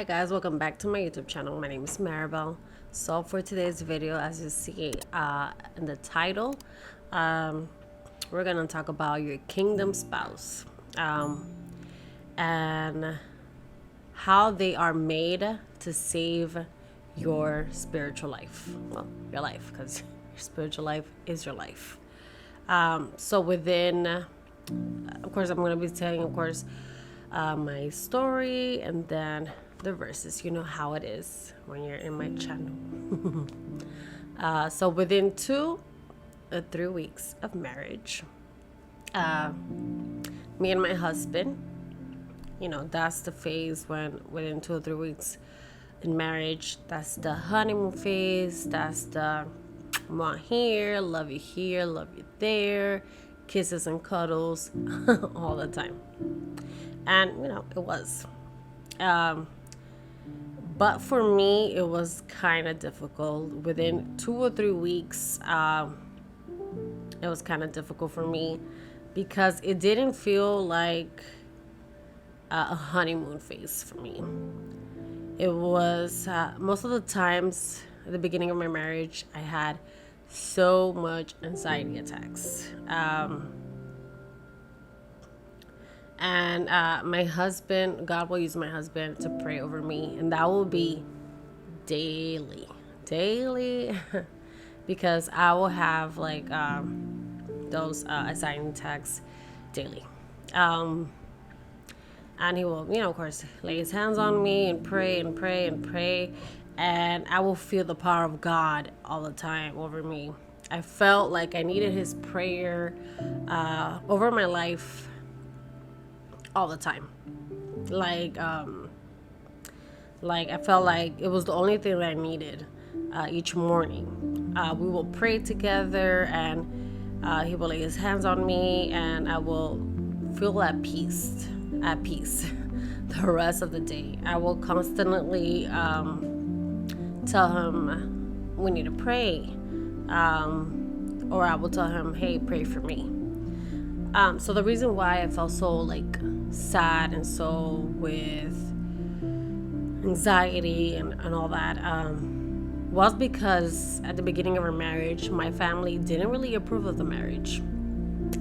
guys, welcome back to my YouTube channel. My name is Maribel. So for today's video, as you see in the title, we're gonna talk about your kingdom spouse and how they are made to save your spiritual life. Well, your life, because your spiritual life is your life. So within, of course, I'm gonna be telling, of course, my story and then the verses. You know how it is when you're in my channel. So within 2 or 3 weeks of marriage, me and my husband, that's the phase when within 2 or 3 weeks in marriage, that's the honeymoon phase. That's the want here, love you there, kisses and cuddles all the time. And it was but for me it was kind of difficult. Within 2 or 3 weeks it was kind of difficult for me because it didn't feel like a honeymoon phase for me. It was most of the times at the beginning of my marriage I had so much anxiety attacks. And my husband, God will use my husband to pray over me, and that will be daily because I will have like those anxiety attacks daily. And he will, of course, lay his hands on me and pray and pray and pray, and I will feel the power of God all the time over me. I felt like I needed his prayer over my life all the time. Like I felt like it was the only thing that I needed each morning. We will pray together, and he will lay his hands on me, and I will feel at peace the rest of the day. I will constantly tell him we need to pray, or I will tell him, hey, pray for me. So the reason why I felt so like sad and so with anxiety and all that was because at the beginning of our marriage, my family didn't really approve of the marriage,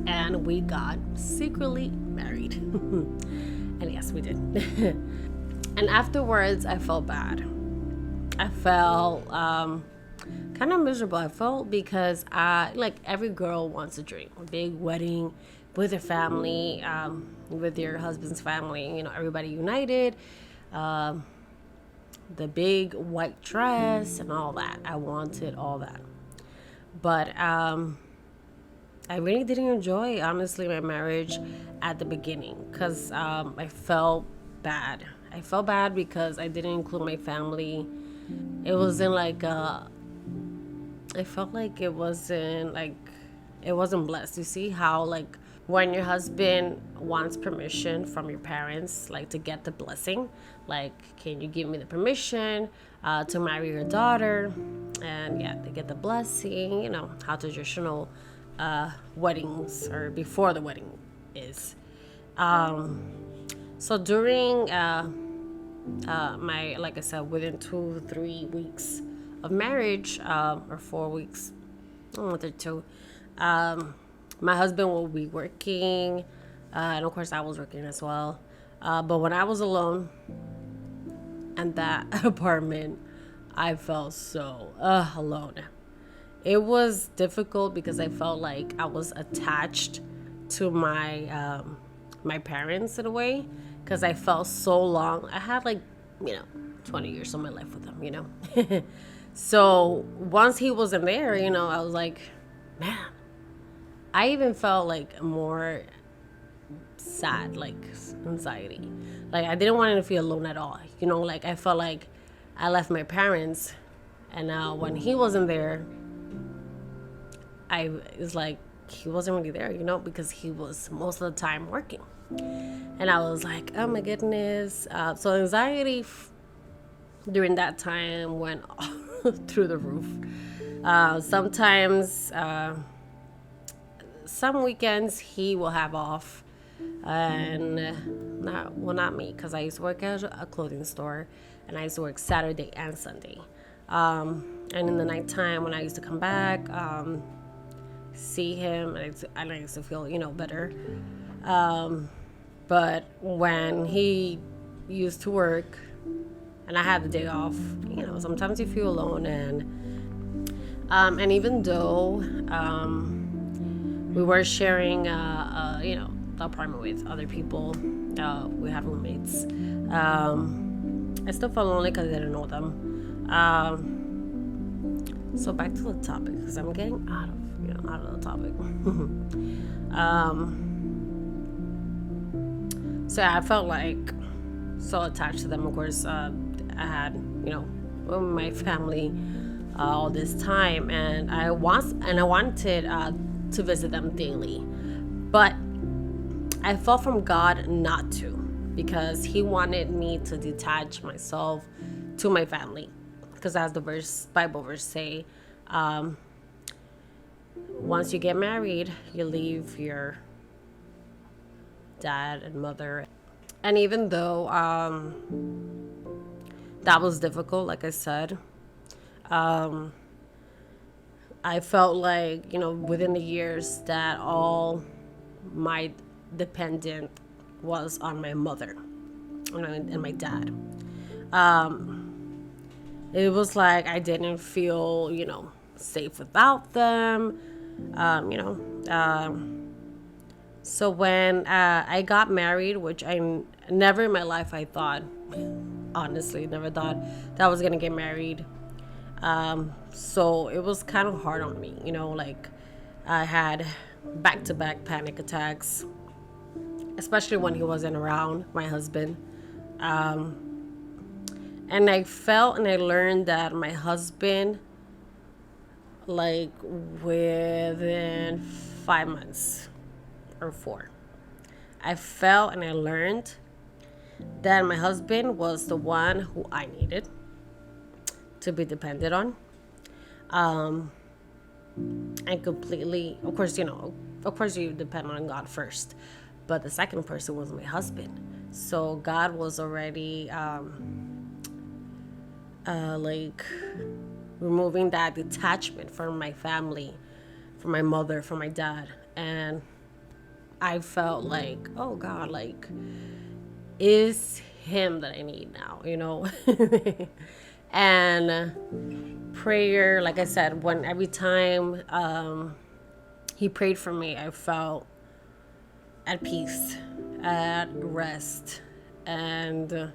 and we got secretly married. And yes, we did. And afterwards I felt bad. I felt kind of miserable. I felt because like every girl wants a dream, a big wedding with your family, with your husband's family, everybody united, the big white dress and all that. I wanted all that. But I really didn't enjoy, honestly, my marriage at the beginning because I felt bad. I felt bad because I didn't include my family. It wasn't like I felt like it wasn't blessed. You see how like when your husband wants permission from your parents, like to get the blessing, like, can you give me the permission to marry your daughter? And yeah, they get the blessing, how traditional weddings or before the wedding is. So during my, like I said, within 2 to 3 weeks of marriage, or 4 weeks, or 2, my husband will be working, and of course I was working as well. But when I was alone in that apartment, I felt so alone. It was difficult because I felt like I was attached to my my parents in a way, because I felt so long. I had 20 years of my life with them, So once he wasn't there, I was like, man, I even felt like more sad, like anxiety. Like I didn't want him to feel alone at all. Like I felt like I left my parents, and now when he wasn't there, it's like he wasn't really there, because he was most of the time working. And I was like, oh my goodness. So anxiety during that time went through the roof. Sometimes some weekends he will have off, and not me, because I used to work at a clothing store, and I used to work Saturday and Sunday. And in the nighttime, when I used to come back, see him, and I used to feel, better. But when he used to work and I had the day off, sometimes you feel alone. And even though we were sharing, the apartment with other people, we had roommates, I still felt lonely because I didn't know them. So back to the topic, because I'm getting out of the topic. So yeah, I felt like so attached to them. Of course, I had, my family all this time, and I wanted to visit them daily, but I felt from God not to, because He wanted me to detach myself to my family, because as the Bible verse say, once you get married, you leave your dad and mother. And even though that was difficult, like I said, I felt like, within the years that all my dependent was on my mother and my dad. It was like I didn't feel, safe without them, So when I got married, which I never in my life I thought, honestly, never thought that I was going to get married. So it was kind of hard on me, like I had back-to-back panic attacks, especially when he wasn't around, my husband. And I felt and I learned that my husband, like within 5 months or 4, I felt and I learned that my husband was the one who I needed to be dependent on. And completely, of course, you depend on God first, but the second person was my husband. So God was already like removing that detachment from my family, from my mother, from my dad. And I felt like, oh God, like, is him that I need now, And prayer, like I said, when every time he prayed for me, I felt at peace, at rest, and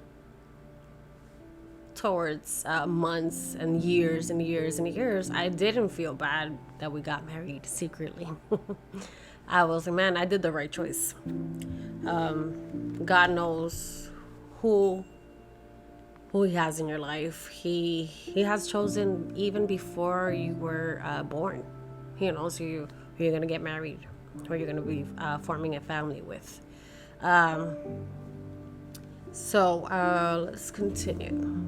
towards months and years and years and years, I didn't feel bad that we got married secretly. I was like, man, I did the right choice. God knows who He has in your life. He has chosen even before you were born. So you're gonna get married, or you're gonna be forming a family with. So let's continue.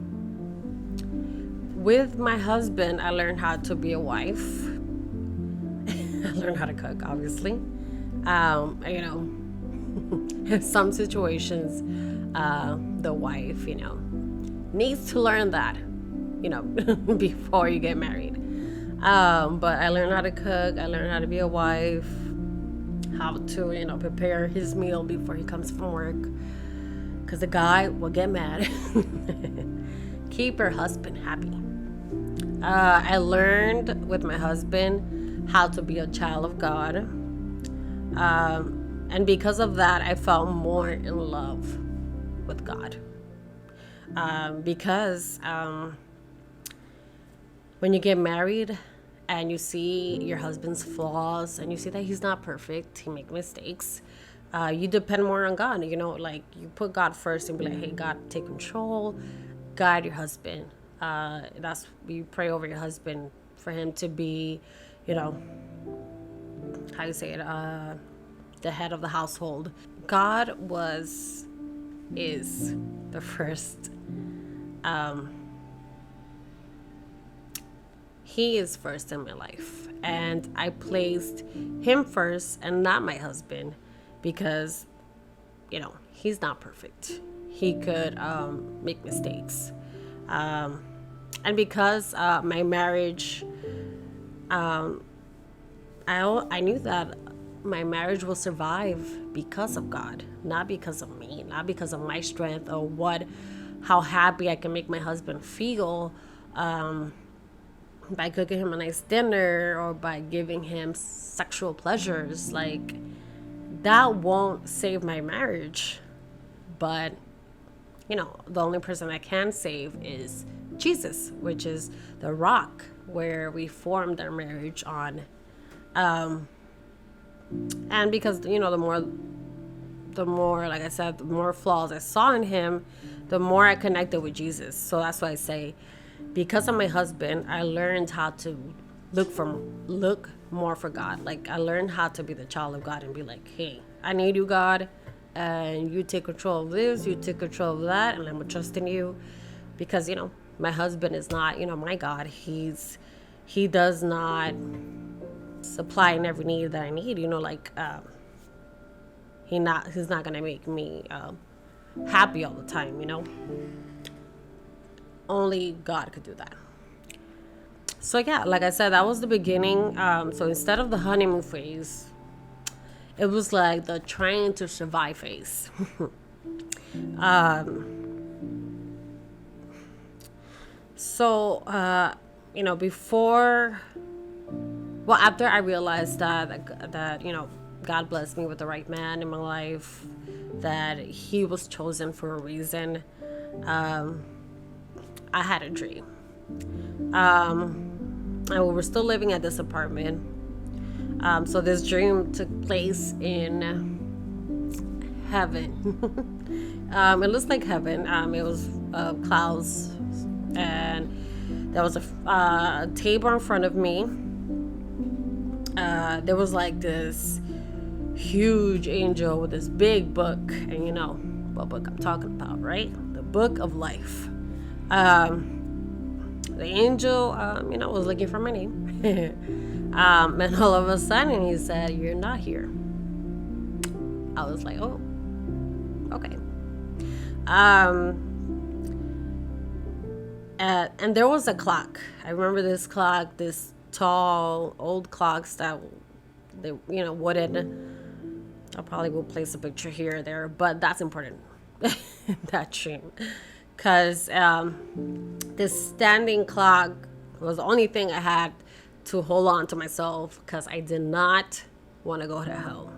With my husband, I learned how to be a wife. I learned how to cook, obviously. In some situations, the wife, needs to learn that, before you get married. But I learned how to cook. I learned how to be a wife, how to, prepare his meal before he comes from work, because the guy will get mad. Keep her husband happy. I learned with my husband how to be a child of God. And because of that, I felt more in love with God. Because when you get married and you see your husband's flaws and you see that he's not perfect, he makes mistakes, you depend more on God. Like you put God first and be like, hey, God, take control, guide your husband. That's you pray over your husband for him to be, how you say it, the head of the household. God is the first. He is first in my life, and I placed him first and not my husband because, he's not perfect. He could make mistakes. And because my marriage, I knew that my marriage will survive because of God, not because of me, not because of my strength or how happy I can make my husband feel by cooking him a nice dinner or by giving him sexual pleasures. Like, that won't save my marriage. But, the only person I can save is Jesus, which is the rock where we formed our marriage on. And because, the more, like I said, the more flaws I saw in him, the more I connected with Jesus. So that's why I say, because of my husband, I learned how to look more for God. Like, I learned how to be the child of God and be like, hey, I need you, God, and you take control of this, you take control of that, and I'm gonna trust in you. Because, my husband is not, my God. He does not supply in every need that I need. He's not gonna make me happy all the time. Only God could do that. So yeah, like I said, that was the beginning. So instead of the honeymoon phase, it was like the trying to survive phase. After I realized that God blessed me with the right man in my life, that he was chosen for a reason, I had a dream. And we were still living at this apartment. So this dream took place in heaven. It looks like heaven. It was clouds, and there was a table in front of me. There was like this huge angel with this big book, and you know what book I'm talking about, right? The book of life. The angel, was looking for my name. And all of a sudden he said, "You're not here." I was like, "Oh, okay." And there was a clock. I remember this clock, this tall, old clocks that they, wooden. I probably will place a picture here or there, but that's important. That dream. Because this standing clock was the only thing I had to hold on to myself, because I did not want to go to hell.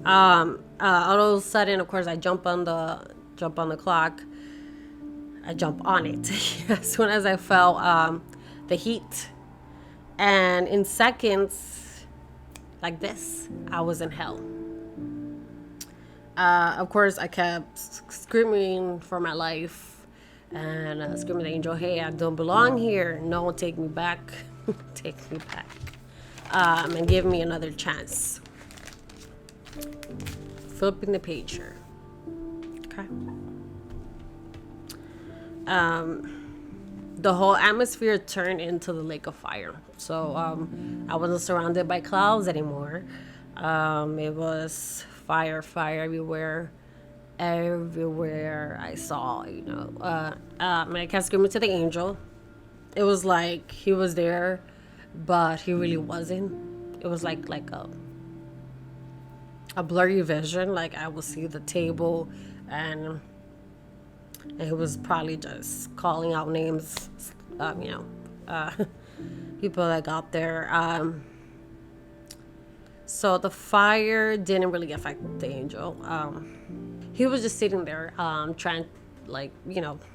All of a sudden, of course, I jump on the clock. I jump on it as soon as I felt the heat. And in seconds, like this, I was in hell. Of course, I kept screaming for my life and screaming at the angel, "Hey, I don't belong here. No, take me back. Take me back. And give me another chance." Flipping the page here. Okay. The whole atmosphere turned into the lake of fire. So I wasn't surrounded by clouds anymore. It was fire everywhere I saw. And I kept screaming to the angel. It was like he was there, but he really wasn't. It was like a blurry vision. Like, I would see the table, and he was probably just calling out names, people that got there. So the fire didn't really affect the angel. He was just sitting there, trying,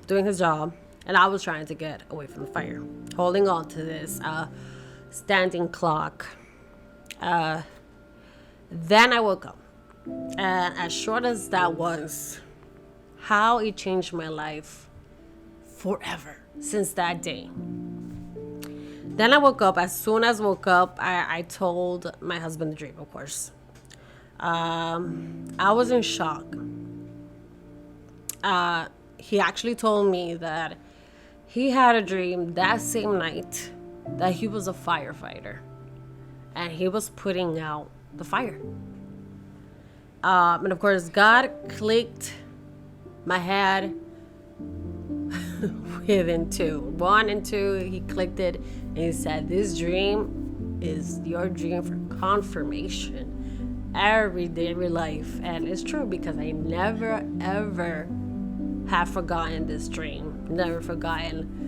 doing his job. And I was trying to get away from the fire, holding on to this standing clock. Then I woke up. And as short as that was, how it changed my life forever since that day. Then I woke up. As soon as I woke up, I told my husband the dream, of course. I was in shock. He actually told me that he had a dream that same night that he was a firefighter and he was putting out the fire. And of course, God clicked my head within 1 and 2. He clicked it and he said, this dream is your dream for confirmation every day of your life. And it's true, because I never ever have forgotten this dream, never forgotten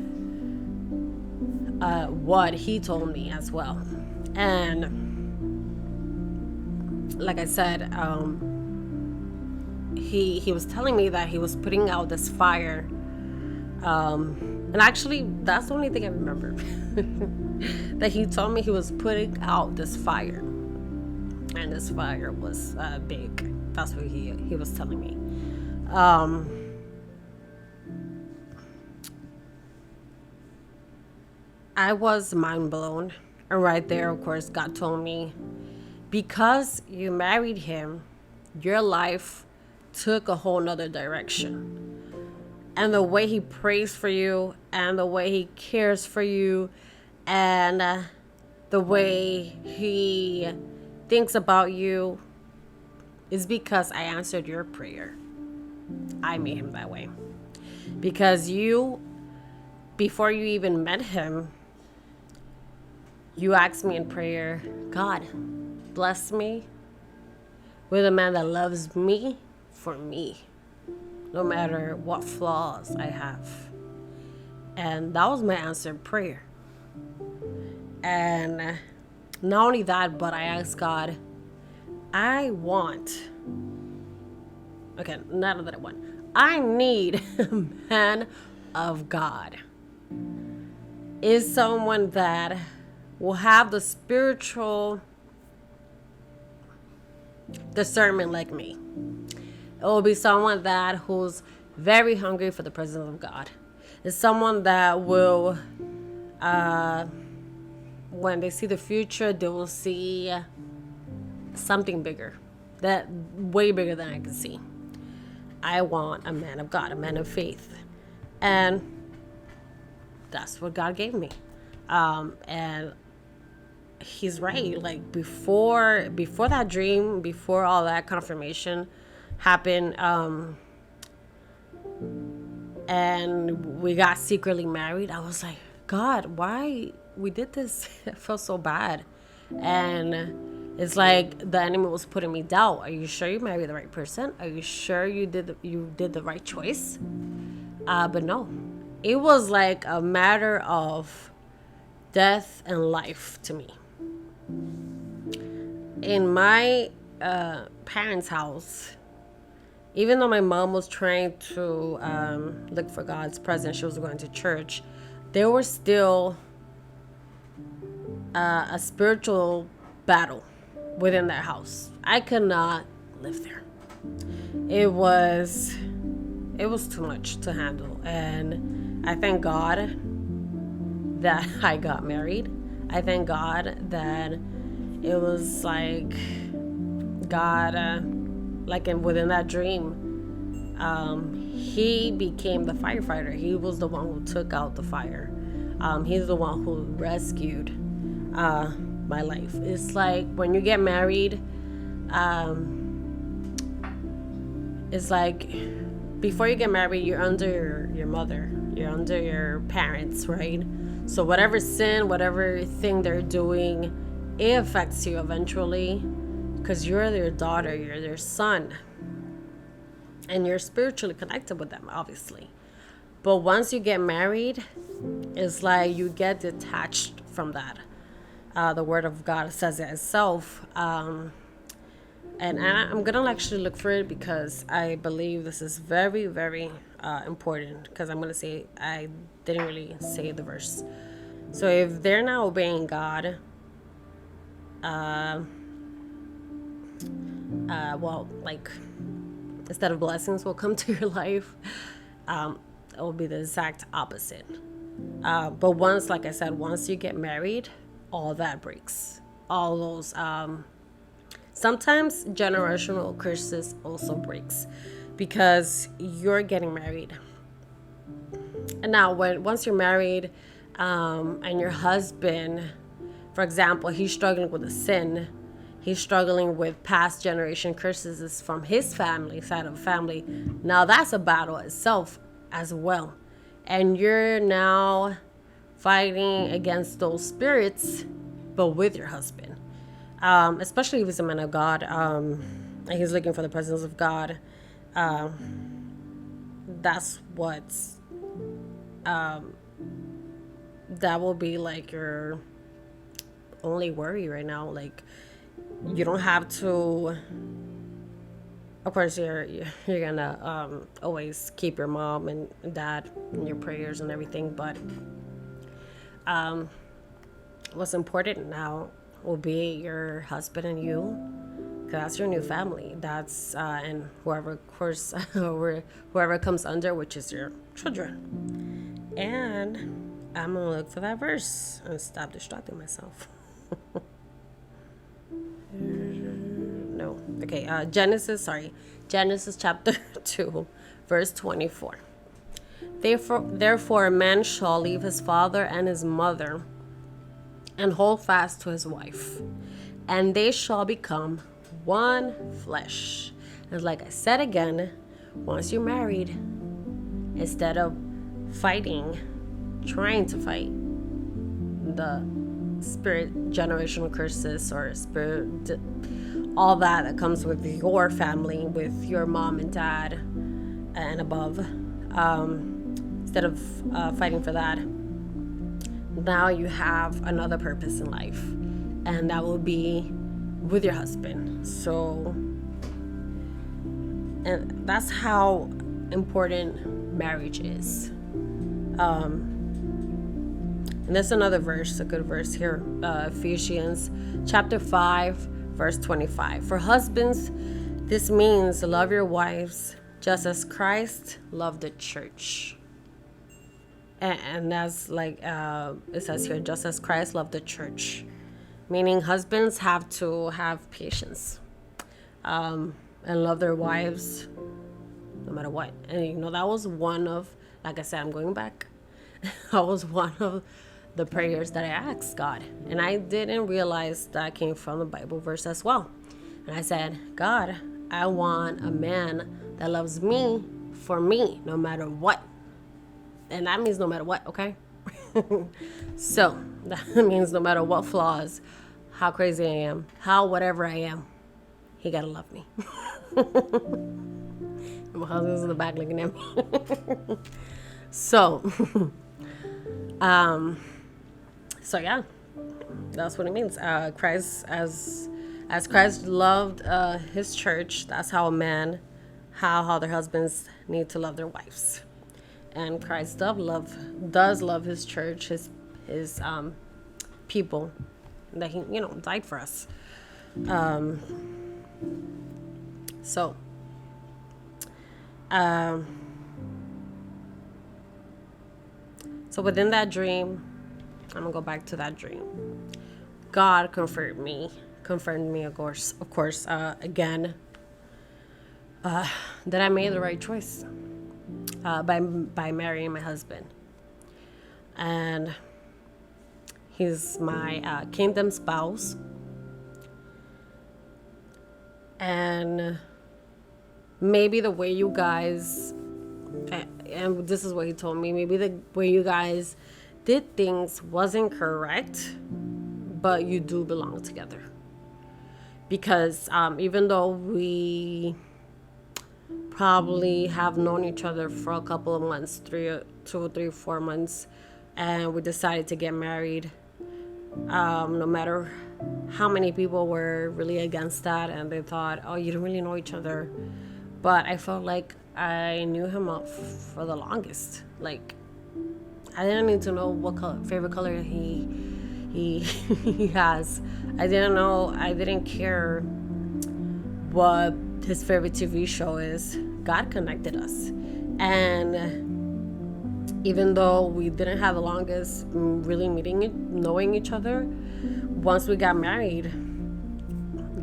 what he told me as well. And like I said, he was telling me that he was putting out this fire, and actually that's the only thing I remember. That he told me he was putting out this fire, and this fire was big. That's what he was telling me. I was mind blown, and right there, of course, God told me, because you married him, your life took a whole nother direction. And the way he prays for you, and the way he cares for you, and the way he thinks about you is because I answered your prayer. I made him that way. Because you, before you even met him, you asked me in prayer, God, bless me with a man that loves me for me, no matter what flaws I have. And that was my answered prayer. And not only that, but I asked God, I need a man of God. Is someone that will have the spiritual discernment like me. It will be someone who's very hungry for the presence of God. It's someone that will, when they see the future, they will see something bigger, that way bigger than I can see. I want a man of God, a man of faith, and that's what God gave me. And he's right. Like before that dream, before all that confirmation happened, and we got secretly married, I was like, God, why we did this? I felt so bad. And it's like the enemy was putting me down. Are you sure you married the right person? Are you sure you did the right choice? But no, it was like a matter of death and life to me. In my parents' house, even though my mom was trying to look for God's presence, she was going to church, there was still a spiritual battle within their house. I could not live there. It was too much to handle. And I thank God that I got married. I thank God that it was like God, within that dream, he became the firefighter. He was the one who took out the fire. He's the one who rescued my life. It's like when you get married, it's like before you get married, you're under your mother, you're under your parents, right? So whatever sin, whatever thing they're doing, it affects you eventually, because you're their daughter, you're their son, and you're spiritually connected with them, obviously. But once you get married, it's like you get detached from that. The word of God says it itself. And I'm going to actually look for it, because I believe this is very, very important, because I'm going to say, I didn't really say the verse. So if they're not obeying God, instead of blessings will come to your life, it will be the exact opposite. But once, like I said, once you get married, all that breaks. All those, sometimes generational curses also breaks, because you're getting married. And now once you're married, and your husband, for example, he's struggling with a sin, he's struggling with past generation curses from his family, side of the family. Now that's a battle itself as well. And you're now fighting against those spirits, but with your husband. Especially if he's a man of God, and he's looking for the presence of God. That's what's that will be like your only worry right now. Like, you don't have to, of course you're gonna always keep your mom and dad in your prayers and everything, but what's important now will be your husband and you, because that's your new family. That's and whoever, of course, whoever comes under, which is your children. And I'm gonna look for that verse and stop distracting myself. No. Okay, Genesis chapter 2, verse 24. Therefore a man shall leave his father and his mother and hold fast to his wife, and they shall become one flesh. And like I said again, once you're married, instead of trying to fight the spirit generational curses or spirit, all that comes with your family, with your mom and dad and above, instead of fighting for that, now you have another purpose in life, and that will be with your husband. So, and that's how important marriage is. And there's another verse, a good verse here, Ephesians chapter 5, verse 25. For husbands, this means love your wives just as Christ loved the church. And that's like, it says here, just as Christ loved the church. Meaning husbands have to have patience and love their wives no matter what. And that was one of, like I said, I'm going back. That was one of the prayers that I asked God. And I didn't realize that came from the Bible verse as well. And I said, God, I want a man that loves me for me no matter what. And that means no matter what, okay? So that means no matter what flaws, how crazy I am, how whatever I am, he gotta love me. My husband's in the back looking at me. So yeah, that's what it means. Christ, as Christ loved his church, that's how how their husbands need to love their wives. And Christ does love his church, his people, that he died for us. So within that dream, I'm gonna go back to that dream. God confirmed me, of course, again, that I made the right choice by marrying my husband, and he's my kingdom spouse. And maybe the way you guys, and this is what he told me, maybe the way you guys did things wasn't correct, but you do belong together. Because even though we probably have known each other for a couple of months, 2 or 3, 4 months, and we decided to get married, no matter how many people were really against that, and they thought, oh, you don't really know each other. But I felt like I knew him up for the longest. Like, I didn't need to know what favorite color he has. I didn't care what his favorite TV show is. God connected us. And even though we didn't have the longest really knowing each other, once we got married,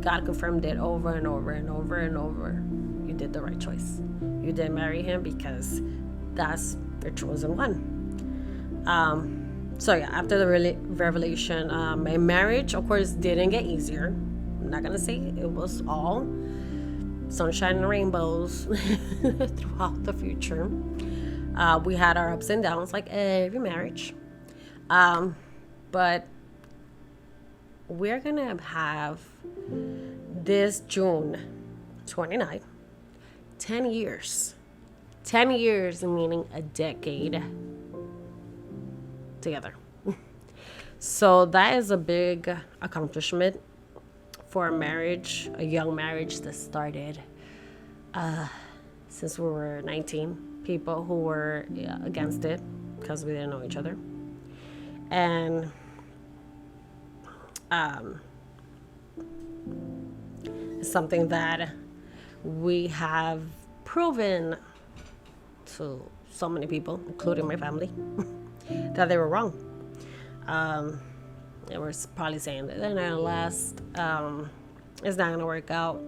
God confirmed it over and over and over and over. You did the right choice. You did marry him because that's your chosen one. So yeah, after the revelation, my marriage, of course, didn't get easier. I'm not gonna say it was all sunshine and rainbows throughout the future. We had our ups and downs like every marriage. But we're going to have this June 29th, 10 years. 10 years, meaning a decade together. So that is a big accomplishment for a marriage, a young marriage that started since we were 19. People who were against it because we didn't know each other. And it's something that we have proven to so many people, including my family, that they were wrong. They were probably saying that they're not gonna last. It's not gonna work out.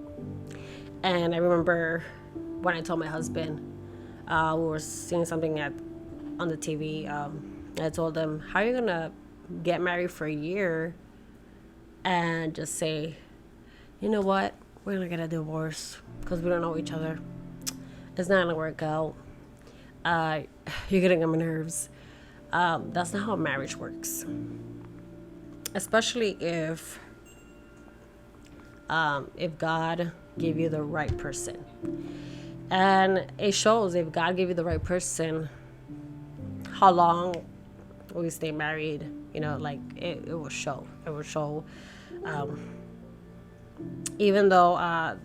And I remember when I told my husband, we were seeing something on the TV. I told him, "How are you gonna get married for a year and just say, you know what, we're gonna get a divorce because we don't know each other. It's not gonna work out. You're getting on my nerves." That's not how marriage works. Especially if God gave you the right person. And it shows if God gave you the right person, how long will you stay married? You know, like it will show. It will show. Even though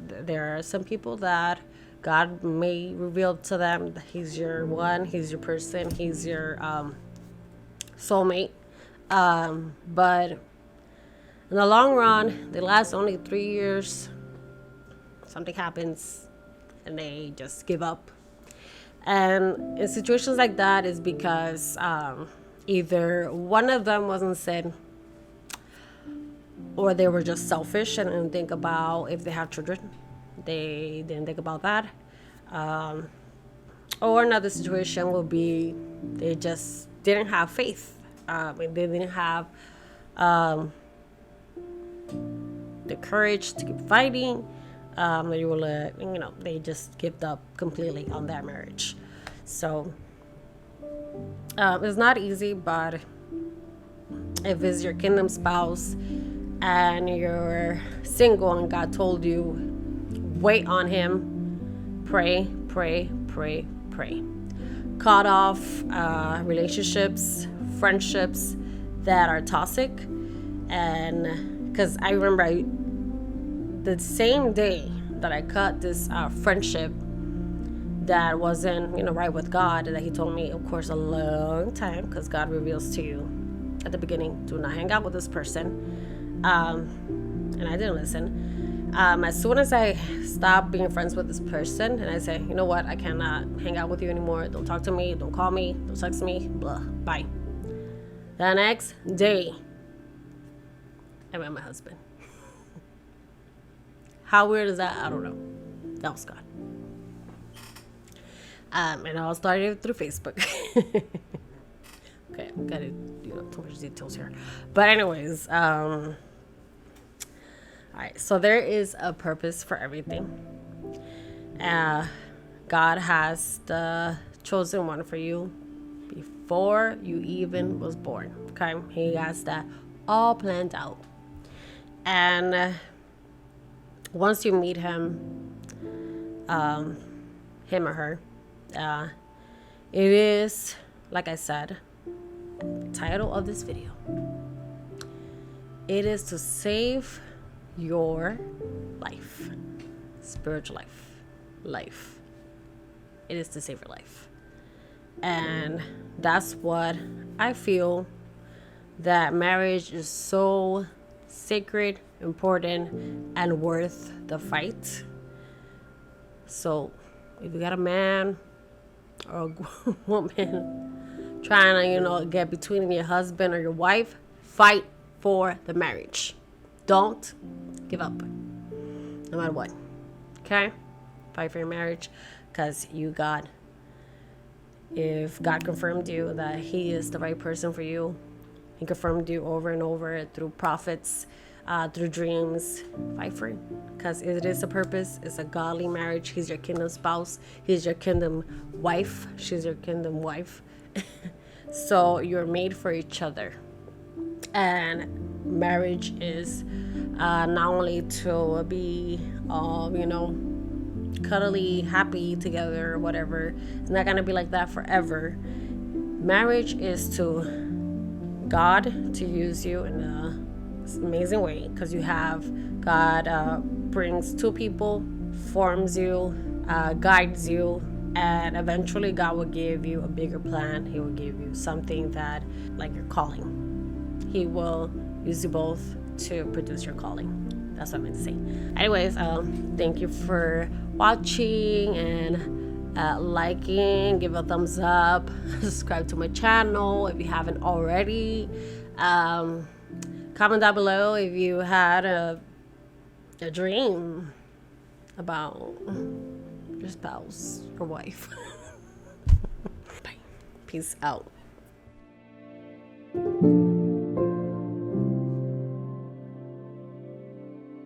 there are some people that God may reveal to them that He's your one, He's your person, He's your soulmate. But in the long run, they last only 3 years. Something happens and they just give up. And in situations like that is because either one of them wasn't said, or they were just selfish and didn't think about if they have children. They didn't think about that. Or another situation will be they just didn't have faith. They didn't have the courage to keep fighting. They just gave up completely on that marriage. So it's not easy, but if it's your kingdom spouse and you're single and God told you, wait on Him, pray. Cut off relationships, friendships that are toxic. And because I remember the same day that I cut this friendship that wasn't right with God, that He told me, of course, a long time, because God reveals to you at the beginning, do not hang out with this person. And I didn't listen. As soon as I stopped being friends with this person and I say, you know what, I cannot hang out with you anymore, don't talk to me, don't call me, don't text me, blah, bye. The next day, I met my husband. How weird is that? I don't know. That was God. And it all started through Facebook. Okay, I'm gonna too much details here. But anyways, all right, so there is a purpose for everything. God has the chosen one for you before you even was born. Okay, He has that all planned out. And once you meet him or her, it is, like I said, title of this video, it is to save your life, spiritual life. It is to save your life. And that's what I feel, that marriage is so sacred, important, and worth the fight. So if you got a man or a woman trying to get between your husband or your wife, fight for the marriage. Don't give up, no matter what. Okay? Fight for your marriage, because if God confirmed you that He is the right person for you, He confirmed you over and over through prophets, through dreams. Fight for it, because it is a purpose. It's a godly marriage. He's your kingdom spouse. He's your kingdom wife. She's your kingdom wife. So you're made for each other. And marriage is not only to be, cuddly, happy together or whatever. It's not going to be like that forever. Marriage is to God to use you in an amazing way, because you have God brings two people, forms you, guides you, and eventually God will give you a bigger plan. He will give you something that, like your calling. He will use you both to produce your calling. That's what I meant to say. Anyways, thank you for watching and liking. Give a thumbs up. Subscribe to my channel if you haven't already. Comment down below if you had a dream about your spouse or wife. Bye. Peace out.